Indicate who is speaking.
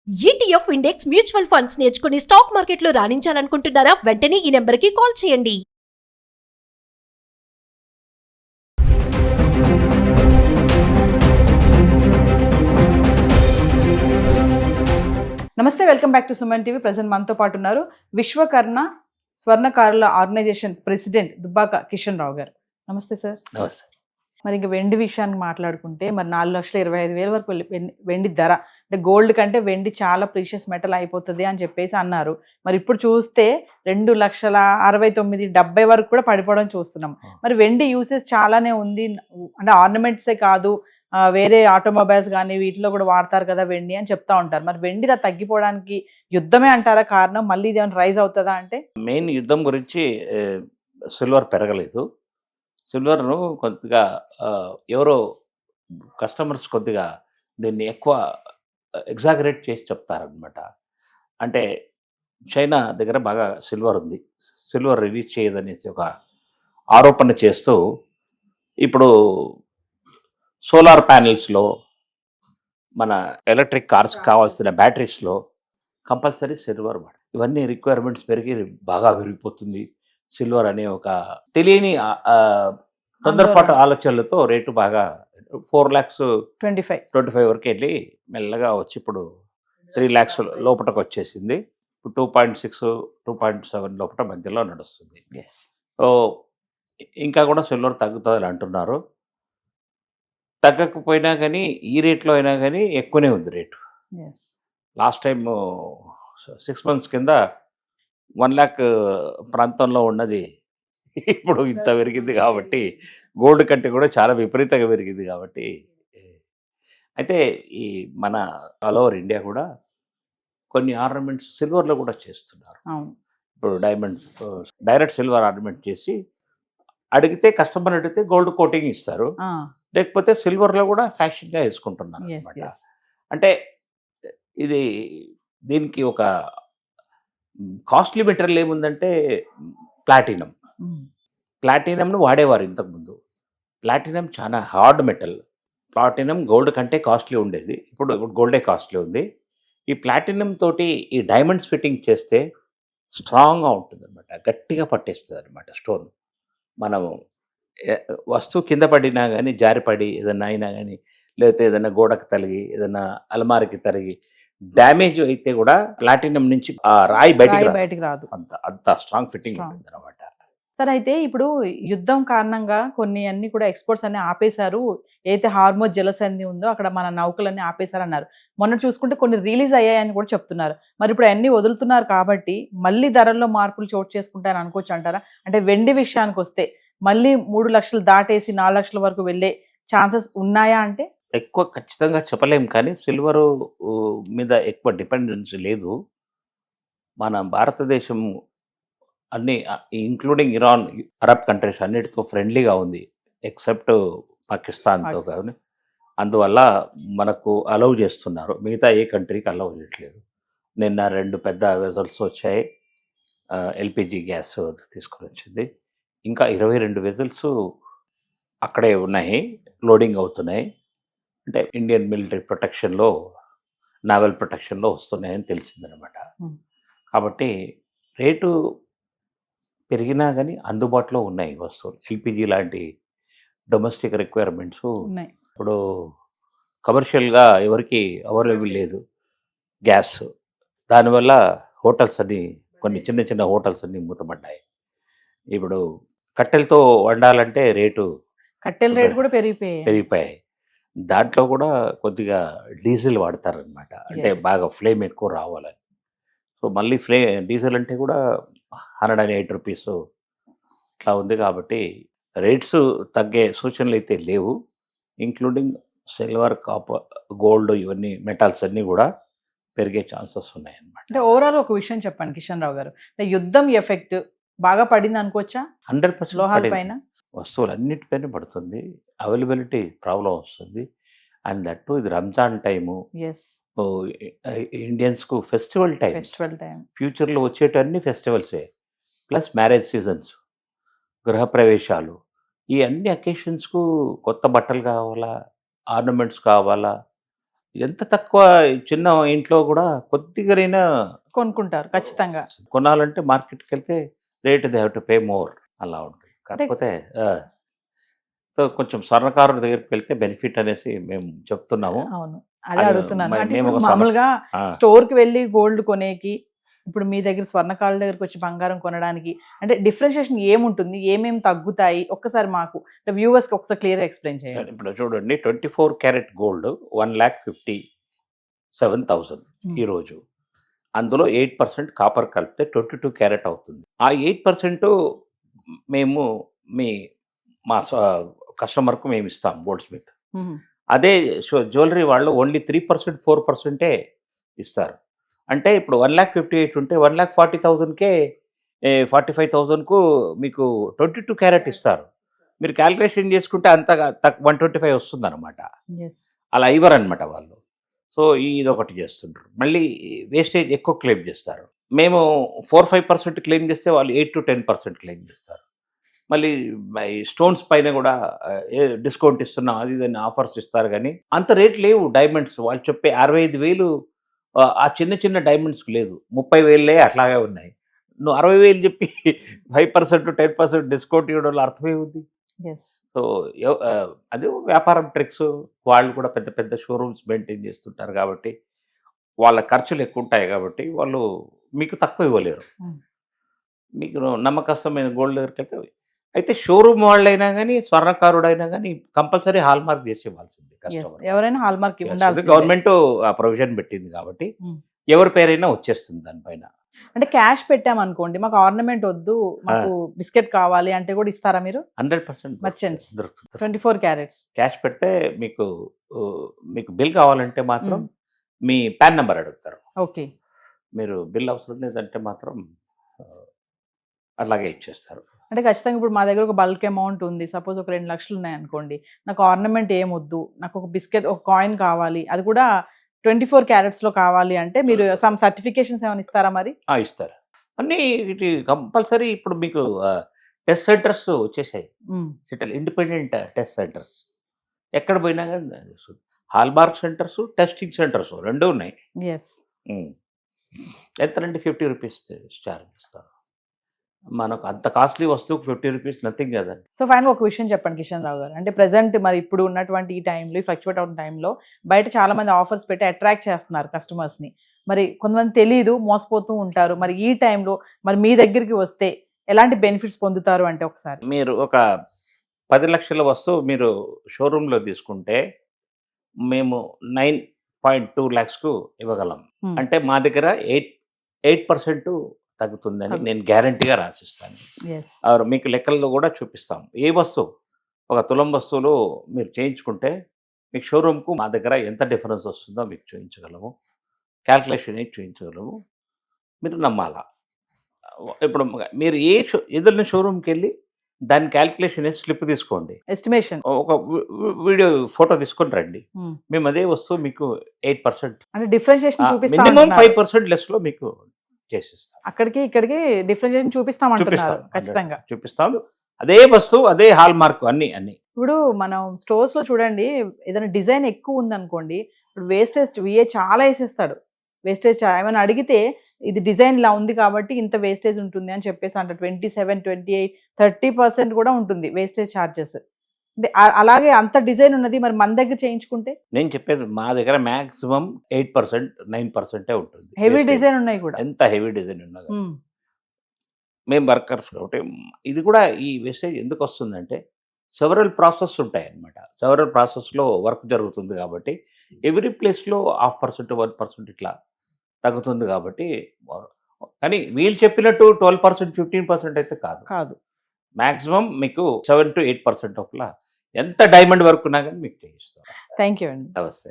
Speaker 1: ETF index mutual funds నేర్చుకుని stock మార్కెట్లో రాణించాలనుకుంటున్నారా? వెంటనే ఈ నెంబర్కి కాల్ చేయండి.
Speaker 2: నమస్తే, welcome back to Suman TV. Present మనతో పాటు ఉన్నారు విశ్వకర్ణ స్వర్ణకారుల ఆర్గనైజేషన్ ప్రెసిడెంట్ దుబ్బాక కిషన్ రావు గారు. నమస్తే సార్.
Speaker 3: నమస్తే.
Speaker 2: మరి ఇంకా వెండి విషయానికి మాట్లాడుకుంటే మరి 4,25,000 వరకు వెండి ధర, అంటే గోల్డ్ కంటే వెండి చాలా ప్రీషియస్ మెటల్ అయిపోతుంది అని చెప్పేసి అన్నారు. మరి ఇప్పుడు చూస్తే 2,69,70 వరకు కూడా పడిపోవడం చూస్తున్నాం. మరి వెండి యూసేజ్ చాలానే ఉంది, అంటే ఆర్నమెంట్సే కాదు, వేరే ఆటోమొబైల్స్ కానీ వీటిలో కూడా వాడతారు కదా వెండి అని చెప్తా ఉంటారు. మరి వెండి తగ్గిపోవడానికి యుద్ధమే అంటారా కారణం? మళ్ళీ ఇది ఏమైనా రైజ్ అవుతుందా? అంటే
Speaker 3: మెయిన్ యుద్ధం గురించి సిల్వర్ పెరగలేదు. సిల్వర్ను కొద్దిగా ఎవరో కస్టమర్స్ కొద్దిగా దీన్ని ఎక్కువ ఎగ్జాగరేట్ చేసి చెప్తారనమాట. అంటే చైనా దగ్గర బాగా సిల్వర్ ఉంది, సిల్వర్ రిలీజ్ చేయదనేసి ఒక ఆరోపణ చేస్తూ ఇప్పుడు సోలార్ ప్యానెల్స్లో, మన ఎలక్ట్రిక్ కార్స్ కావాల్సిన బ్యాటరీస్లో కంపల్సరీ సిల్వర్ వాడు. ఇవన్నీ రిక్వైర్మెంట్స్ పెరిగి బాగా పెరిగిపోతుంది. సిల్వర్ అనే ఒక తెలియని తొందరపాటు ఆలోచనలతో రేటు బాగా 4,25,000 వరకు వెళ్ళి మెల్లగా వచ్చి ఇప్పుడు 3 lakhs లోపటకు వచ్చేసింది. ఇప్పుడు 2.6, 2.7 లోపల మధ్యలో నడుస్తుంది. సో ఇంకా కూడా సిల్వర్ తగ్గుతుందని అంటున్నారు. తగ్గకపోయినా కానీ ఈ రేట్లో అయినా కానీ ఎక్కువనే ఉంది రేటు. లాస్ట్ టైం 6 months కింద 1 lakh ప్రాంతంలో ఉన్నది ఇప్పుడు ఇంత పెరిగింది కాబట్టి, గోల్డ్ కంటే కూడా చాలా విపరీతంగా పెరిగింది కాబట్టి. అయితే ఈ మన ఆల్ ఓవర్ ఇండియా కూడా కొన్ని ఆర్నమెంట్స్ సిల్వర్లో కూడా చేస్తున్నారు. ఇప్పుడు డైరెక్ట్ సిల్వర్ ఆర్నమెంట్ చేసి కస్టమర్ అడిగితే గోల్డ్ కోటింగ్ ఇస్తారు, లేకపోతే సిల్వర్లో కూడా ఫ్యాషన్గా వేసుకుంటున్నారు అనమాట. అంటే ఇది దీనికి ఒక కాస్ట్లీ మెటీరియల్ ఏముందంటే ప్లాటినంను వాడేవారు ఇంతకుముందు. ప్లాటినం చాలా హార్డ్ మెటల్. ప్లాటినం గోల్డ్ కంటే కాస్ట్లీ ఉండేది, ఇప్పుడు గోల్డే కాస్ట్లీ ఉంది. ఈ ప్లాటినం తోటి ఈ డైమండ్స్ ఫిట్టింగ్ చేస్తే స్ట్రాంగ్గా ఉంటుంది అనమాట, గట్టిగా పట్టేస్తుంది అనమాట స్టోన్. మనము వస్తువు కింద పడినా కానీ, జారిపడి ఏదన్నా అయినా కానీ, లేకపోతే ఏదైనా గోడకు తలిగి, ఏదైనా అలమారికి తరిగి డ్యామేజ్ అయితే కూడా ప్లాటినం నుంచి ఆ రాయి బయటికి రాదు. అంత స్ట్రాంగ్ ఫిట్టింగ్ ఉంటుంది అనమాట.
Speaker 2: సరే, అయితే ఇప్పుడు యుద్ధం కారణంగా కొన్ని అన్ని కూడా ఎక్స్పోర్ట్స్ అన్ని ఆపేశారు. ఏదైతే హార్మోజ్ జలసంధి ఉందో అక్కడ మన నౌకలన్నీ ఆపేశారు అన్నారు. మొన్న చూసుకుంటే కొన్ని రిలీజ్ అయ్యాయని కూడా చెప్తున్నారు. మరి ఇప్పుడు అన్ని వదులుతున్నారు కాబట్టి మళ్ళీ ధరల్లో మార్పులు చోటు చేసుకుంటారని అనుకోవచ్చు అంటారా? అంటే వెండి విషయానికి వస్తే మళ్ళీ 3 లక్షలు దాటేసి 4 లక్షల వరకు వెళ్ళే ఛాన్సెస్ ఉన్నాయా? అంటే
Speaker 3: ఎక్కువ ఖచ్చితంగా చెప్పలేం, కానీ సిల్వరు మీద ఎక్కువ డిపెండెన్సీ లేదు. మన భారతదేశం అన్ని ఇంక్లూడింగ్ ఇరాన్, అరబ్ కంట్రీస్ అన్నిటితో ఫ్రెండ్లీగా ఉంది, ఎక్సెప్ట్ పాకిస్తాన్తో. కానీ అందువల్ల మనకు అలౌ చేస్తున్నారు, మిగతా ఏ కంట్రీకి అలౌ చేయట్లేదు. నిన్న 2 పెద్ద వెజల్స్ వచ్చాయి, ఎల్పిజి గ్యాస్ తీసుకొని వచ్చింది. ఇంకా 22 వెజల్స్ అక్కడే ఉన్నాయి, లోడింగ్ అవుతున్నాయి. అంటే ఇండియన్ మిలిటరీ ప్రొటెక్షన్లో, నావల్ ప్రొటెక్షన్లో వస్తున్నాయని తెలిసిందనమాట. కాబట్టి రేటు పెరిగినా కానీ అందుబాటులో ఉన్నాయి వస్తువులు. ఎల్పిజి లాంటి డొమెస్టిక్ రిక్వైర్మెంట్స్ ఇప్పుడు కమర్షియల్గా ఎవరికి అవైలబుల్ లేదు గ్యాస్. దానివల్ల హోటల్స్ అన్నీ, కొన్ని చిన్న చిన్న హోటల్స్ అన్నీ మూతపడ్డాయి. ఇప్పుడు కట్టెలతో వండాలంటే
Speaker 2: కట్టెల రేటు కూడా
Speaker 3: పెరిగిపోయాయి. దాంట్లో కూడా కొద్దిగా డీజిల్ వాడతారనమాట, అంటే బాగా ఫ్లేమ్ ఎక్కువ రావాలని. సో మళ్ళీ డీజిల్ అంటే కూడా 108 రూపీస్ ఇట్లా ఉంది. కాబట్టి రేట్స్ తగ్గే సూచనలు అయితే లేవు, ఇంక్లూడింగ్ సిల్వర్, కాపర్, గోల్డ్, ఇవన్నీ మెటల్స్ అన్నీ కూడా పెరిగే ఛాన్సెస్ ఉన్నాయన్నమాట.
Speaker 2: అంటే ఓవరాల్ ఒక విషయం చెప్పండి కిషన్ రావు గారు, అంటే యుద్ధం ఎఫెక్ట్ బాగా పడింది అనుకోవచ్చా?
Speaker 3: 100%
Speaker 2: లోహాల పైన,
Speaker 3: వస్తువులు అన్నిటిపైన పడుతుంది. అవైలబిలిటీ ప్రాబ్లం వస్తుంది. అండ్ దట్టు ఇది రంజాన్ టైము, ఇండియన్స్కు ఫెస్టివల్ టైం. ఫ్యూచర్లో వచ్చేటన్ని ఫెస్టివల్సే, ప్లస్ మ్యారేజ్ సీజన్స్, గృహప్రవేశాలు, ఈ అన్ని అకేషన్స్కు కొత్త బట్టలు కావాలా, ఆర్నమెంట్స్ కావాలా, ఎంత తక్కువ చిన్న ఇంట్లో కూడా కొద్దిగానైనా
Speaker 2: కొనుక్కుంటారు ఖచ్చితంగా.
Speaker 3: కొనాలంటే మార్కెట్కి వెళ్తే rate they have to pay more అలా ఉంటుంది. కాకపోతే సో కొంచెం స్వర్ణకారుడి దగ్గరికి వెళ్తే బెనిఫిట్ అనేసి మేము చెప్తున్నాము.
Speaker 2: అవును. అదే
Speaker 3: అది
Speaker 2: అడుగుతున్నాను. అంటే
Speaker 3: మేము
Speaker 2: ఇప్పుడు
Speaker 3: ఒక
Speaker 2: మామూలుగా
Speaker 3: ఆ,
Speaker 2: స్టోర్‌కి వెళ్లి గోల్డ్ కొనేకి, ఇప్పుడు మీ దగ్గర స్వర్ణకారుల దగ్గరికి వచ్చి బంగారం కొనడానికి అంటే డిఫరెన్షియేషన్ ఏముంటుంది? ఏమేమి తగ్గుతాయి? ఒక్కసారి మాకు వ్యూవర్స్‌కి ఒకసారి క్లియర్‌గా ఎక్స్‌ప్లెయిన్ చేయండి.
Speaker 3: ఇప్పుడు చూడండి 24 క్యారెట్ గోల్డ్ 1,57,000 ఈరోజు. అందులో 8% కాపర్ కలిపితే 22 క్యారెట్ అవుతుంది. ఆ 8% మేము మా కస్టమర్కు మేము ఇస్తాం గోల్డ్ స్మిత్.
Speaker 2: హుహు.
Speaker 3: అదే జ్యువెలరీ వాళ్ళు ఓన్లీ 3% 4% ఇస్తారు. అంటే ఇప్పుడు 1,58,000 ఉంటే 1,40,000కే 45,000కు మీకు 22 క్యారెట్ ఇస్తారు. మీరు క్యాలిక్యులేషన్ చేసుకుంటే అంతగా 125 వస్తుందన్నమాట.
Speaker 2: యెస్.
Speaker 3: అలా ఇవ్వరనమాట వాళ్ళు. సో ఇదొకటి చేస్తుంటారు. మళ్ళీ వేస్టేజ్ ఎక్కువ క్లెయిమ్ చేస్తారు. మేము 4-5% క్లెయిమ్ చేస్తే వాళ్ళు 8-10% క్లెయిమ్ చేస్తారు. మళ్ళీ స్టోన్స్ పైన కూడా డిస్కౌంట్ ఇస్తున్నాం అది ఇదని ఆఫర్స్ ఇస్తారు కానీ అంత రేట్ లేవు డైమండ్స్. వాళ్ళు చెప్పే 65,000 ఆ చిన్న చిన్న డైమండ్స్కి లేదు. 30,000 అట్లాగే ఉన్నాయి. నువ్వు 60,000 చెప్పి 5% 10% డిస్కౌంట్ ఇవ్వడంలో అర్థమే ఉంది.
Speaker 2: యెస్.
Speaker 3: సో అది వ్యాపారం ట్రిక్స్. వాళ్ళు కూడా పెద్ద పెద్ద షోరూమ్స్ మెయింటైన్ చేస్తుంటారు కాబట్టి వాళ్ళ ఖర్చులు ఎక్కువ ఉంటాయి కాబట్టి వాళ్ళు మీకు తక్కువ ఇవ్వలేరు.
Speaker 2: Hmm.
Speaker 3: మీకు నమ్మకస్తమైన గోల్డ్ దగ్గరికి వెళ్తే అయితే షోరూమ్ వాళ్ళైనా కానీ స్వర్ణకారుడైనా కానీ కంపల్సరీ హాల్ మార్క్ చేసి ఇవ్వాల్సింది
Speaker 2: యెస్.
Speaker 3: కస్టమర్.
Speaker 2: ఎవరైనా హాల్ మార్క్ ఉండాల్సిందే.
Speaker 3: గవర్నమెంట్ ఆ ప్రొవిజన్ పెట్టింది కాబట్టి
Speaker 2: Hmm.
Speaker 3: ఎవరి పేరైనా వచ్చేస్తుంది దానిపైన.
Speaker 2: అంటే క్యాష్ పెట్టామనుకోండి, మాకు ఆర్నమెంట్ వద్దు, మాకు బిస్కెట్ కావాలి అంటే కూడా ఇస్తారా మీరు?
Speaker 3: 100%
Speaker 2: Merchants.
Speaker 3: దొరుకుతుంది.
Speaker 2: 24 క్యారెట్స్.
Speaker 3: క్యాష్ పెడితే మీకు మీకు బిల్ కావాలంటే మాత్రం మీ పాన్ నెంబర్ అడుగుతారు.
Speaker 2: ఓకే.
Speaker 3: మీరు బిల్ అవసరం లేదంటే మాత్రం ఆ, అలాగే ఇచ్చేస్తారు.
Speaker 2: అంటే ఖచ్చితంగా ఇప్పుడు మా దగ్గర ఒక బల్క్ అమౌంట్ ఉంది. సపోజ్ ఒక 2 లక్షలు ఉన్నాయనుకోండి. నాకు ఆర్నమెంట్ ఏమొద్దు. నాకు ఒక బిస్కెట్, ఒక కాయిన్ కావాలి. అది కూడా 24 క్యారెట్స్‌లో కావాలి అంటే మీరు సమ్ సర్టిఫికేషన్స్ ఏమైనా ఇస్తారా మరి?
Speaker 3: ఇస్తారు. అన్నీ ఇది కంపల్సరీ. ఇప్పుడు మీకు టెస్ట్ సెంటర్స్ వచ్చేసాయి.
Speaker 2: హ్మ్.
Speaker 3: ఇండిపెండెంట్ టెస్ట్ సెంటర్స్ ఎక్కడ పోయినా కానీ hall mark centres, testing centres రెండు ఉన్నాయి.
Speaker 2: యెస్.
Speaker 3: ఎంతనంటే 50 రూపీస్ ఛార్జ్ ఇస్తారు. మనకు అంత కాస్ట్లీ వస్తువుకు 50 రూపీస్ నథింగ్ కదండి.
Speaker 2: సో ఫైనల్‌గా ఒక విషయం చెప్పండి కిషన్ రావు గారు. అంటే ప్రెజెంట్ మరి ఇప్పుడు ఉన్నటువంటి ఈ టైంలో, ఈ ఫ్లక్చుయేట్ అవుతున్న టైంలో బయట చాలా మంది ఆఫర్స్ పెట్టి అట్రాక్ట్ చేస్తున్నారు కస్టమర్స్‌ని. మరి కొంతమంది తెలీదు, మోసపోతూ ఉంటారు. మరి ఈ టైంలో మరి మీ దగ్గరికి వస్తే ఎలాంటి బెనిఫిట్స్ పొందుతారు అంటే ఒకసారి?
Speaker 3: మీరు ఒక 10 లక్షల వస్తువు మీరు షోరూంలో తీసుకుంటే మేము 9.2 lakhsకు ఇవ్వగలం.
Speaker 2: Hmm.
Speaker 3: అంటే మా దగ్గర 8% తగ్గుతుందని నేను గ్యారంటీగా రాసిస్తాను.
Speaker 2: యెస్.
Speaker 3: మీకు లెక్కల్లో కూడా చూపిస్తాం. ఏ వస్తువు ఒక తులం వస్తువులు మీరు చేయించుకుంటే మీకు షోరూమ్కు మా దగ్గర ఎంత డిఫరెన్స్ వస్తుందో మీకు చూపించగలము. క్యాల్కులేషన్ వేసి చూపించగలము. మీరు నమ్మాలా. ఇప్పుడు మీరు ఏదైనా షోరూమ్కి వెళ్ళి దాని క్యాల్కులేషన్ వేసి స్లిప్ తీసుకోండి.
Speaker 2: ఎస్టిమేషన్.
Speaker 3: ఒక వీడియో ఫోటో తీసుకొని రండి.
Speaker 2: Hmm.
Speaker 3: మేము అదే వస్తువు మీకు 8%
Speaker 2: అంటే డిఫరెన్షియేషన్ చూపిస్తా
Speaker 3: మినిమం
Speaker 2: అంటున్నారు.
Speaker 3: 5% లెస్లో మీకు చేసిస్తాం.
Speaker 2: అక్కడికి ఇక్కడికి డిఫరెన్షియేషన్ చూపిస్తామంటున్నారు
Speaker 3: చూపిస్తాం.
Speaker 2: ఖచ్చితంగా.
Speaker 3: చూపిస్తాం. అదే వస్తువు అదే హాల్ మార్క్ అన్ని.
Speaker 2: ఇప్పుడు మనం స్టోర్స్ లో చూడండి, ఏదైనా డిజైన్ ఎక్కువ ఉందనుకోండి, ఇప్పుడు వేస్టేజ్ విఏ చాలా వేసేస్తాడు. వేస్టేజ్ ఏమైనా అడిగితే ఇది డిజైన్ ఇలా ఉంది కాబట్టి ఇంత వేస్టేజ్ ఉంటుంది అని చెప్పేసి అంట. 27, 28, 30% కూడా ఉంటుంది వేస్టేజ్ ఛార్జెస్. అంటే అలాగే అంత డిజైన్ ఉన్నది మరి మన దగ్గర చేయించుకుంటే
Speaker 3: నేను చెప్పేది మా దగ్గర మాక్సిమం 8%, 9% ఉంటుంది.
Speaker 2: హెవీ డిజైన్ ఉన్నాయి కూడా.
Speaker 3: ఎంత హెవీ డిజైన్ ఉన్నా కానీ. మేము వర్కర్స్ కాబట్టి ఇది కూడా ఈ వేస్టేజ్ ఎందుకు వస్తుందంటే సెవరల్ ప్రాసెస్ ఉంటాయి అన్నమాట. సెవరల్ ప్రాసెస్లో వర్క్ జరుగుతుంది కాబట్టి ఎవ్రీ ప్లేస్లో 0.5%, 1% ఇట్లా తగ్గుతుంది కాబట్టి. కానీ వీళ్ళు చెప్పినట్టు 12%, 15% అయితే కాదు. మాక్సిమం మీకు 7 to 8% లోపల ఎంత డైమండ్ వర్క్ ఉన్నా కానీ మీకు చేయిస్తాం.
Speaker 2: థ్యాంక్ యూ అండి.
Speaker 3: నమస్తే.